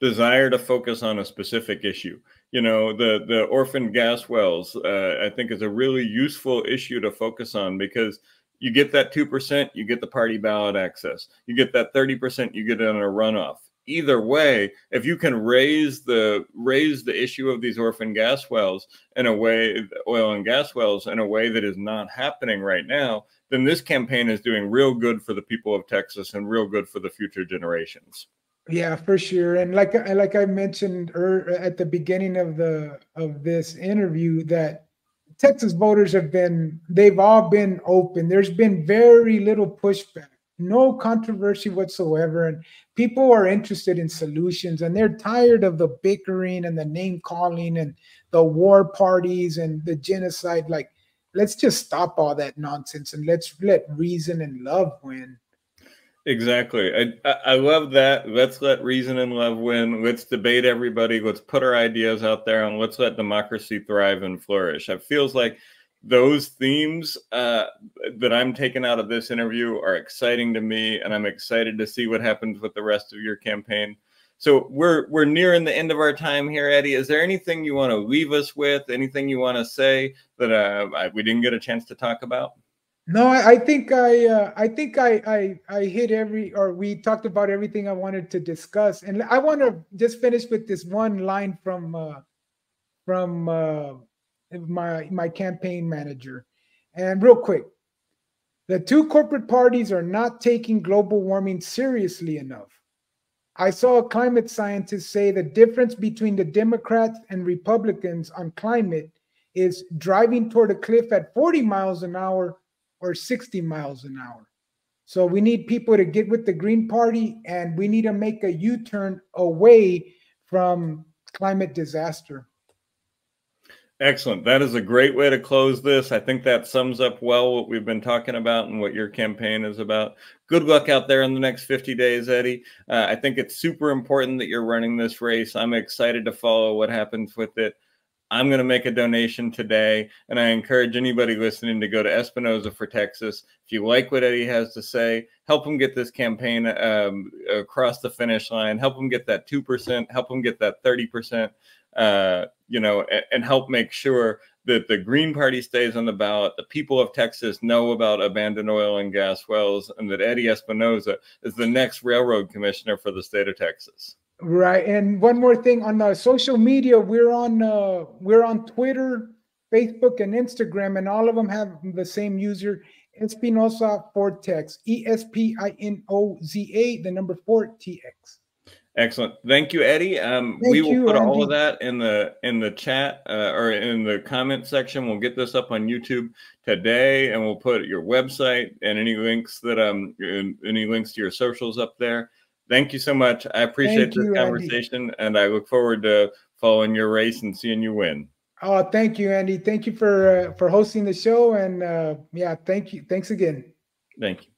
desire to focus on a specific issue. You know, the orphan gas wells, I think, is a really useful issue to focus on, because you get that 2%, you get the party ballot access. You get that 30%, you get it on a runoff. Either way, if you can raise the issue of these orphan gas wells in a way, oil and gas wells, in a way that is not happening right now, then this campaign is doing real good for the people of Texas and real good for the future generations. Yeah, for sure. And like I mentioned at the beginning of this interview, that Texas voters they've all been open. There's been very little pushback, no controversy whatsoever. And people are interested in solutions, and they're tired of the bickering and the name calling and the war parties and the genocide. Like, let's just stop all that nonsense and let's let reason and love win. Exactly. I love that. Let's let reason and love win. Let's debate everybody. Let's put our ideas out there, and let's let democracy thrive and flourish. It feels like those themes that I'm taking out of this interview are exciting to me, and I'm excited to see what happens with the rest of your campaign. So we're nearing the end of our time here, Eddie. Is there anything you want to leave us with? Anything you want to say that we didn't get a chance to talk about? No, I think I hit every, or we talked about everything I wanted to discuss, and I want to just finish with this one line from my campaign manager, and real quick, the two corporate parties are not taking global warming seriously enough. I saw a climate scientist say the difference between the Democrats and Republicans on climate is driving toward a cliff at 40 miles an hour or 60 miles an hour. So we need people to get with the Green Party, and we need to make a U-turn away from climate disaster. Excellent. That is a great way to close this. I think that sums up well what we've been talking about and what your campaign is about. Good luck out there in the next 50 days, Eddie. I think it's super important that you're running this race. I'm excited to follow what happens with it. I'm going to make a donation today, and I encourage anybody listening to go to Espinoza for Texas. If you like what Eddie has to say, help him get this campaign across the finish line. Help him get that 2%. Help him get that 30%. And help make sure that the Green Party stays on the ballot. The people of Texas know about abandoned oil and gas wells, and that Eddie Espinoza is the next railroad commissioner for the state of Texas. Right. And one more thing on the social media, we're on Twitter, Facebook, and Instagram, and all of them have the same user, Espinoza for Tex, ESPINOZA, the number 4TX. Excellent. Thank you, Eddie. We will put all of that in the chat or in the comment section. We'll get this up on YouTube today, and we'll put your website and any links to your socials up there. Thank you so much. I appreciate this conversation, Andy. And I look forward to following your race and seeing you win. Oh, thank you, Andy. Thank you for hosting the show, and yeah, thank you. Thanks again. Thank you.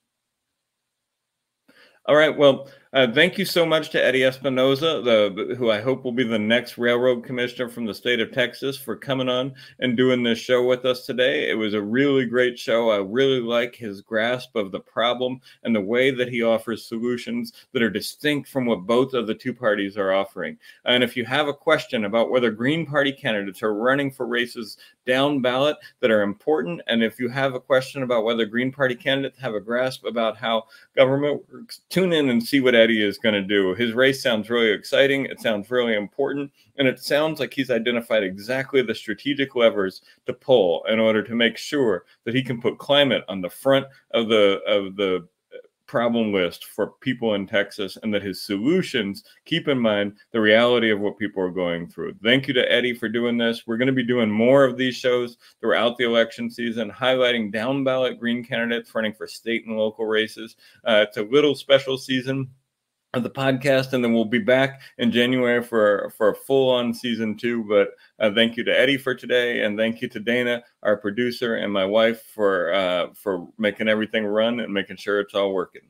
All right. Well, thank you so much to Eddie Espinoza, who I hope will be the next railroad commissioner from the state of Texas, for coming on and doing this show with us today. It was a really great show. I really like his grasp of the problem and the way that he offers solutions that are distinct from what both of the two parties are offering. And if you have a question about whether Green Party candidates are running for races down ballot that are important, and if you have a question about whether Green Party candidates have a grasp about how government works, tune in and see what Eddie is going to do. His race sounds really exciting. It sounds really important. And it sounds like he's identified exactly the strategic levers to pull in order to make sure that he can put climate on the front of the problem list for people in Texas, and that his solutions keep in mind the reality of what people are going through. Thank you to Eddie for doing this. We're going to be doing more of these shows throughout the election season, highlighting down ballot Green candidates running for state and local races. It's a little special season of the podcast, and then we'll be back in January for a full-on season 2. But thank you to Eddie for today, and thank you to Dana, our producer, and my wife for making everything run and making sure it's all working.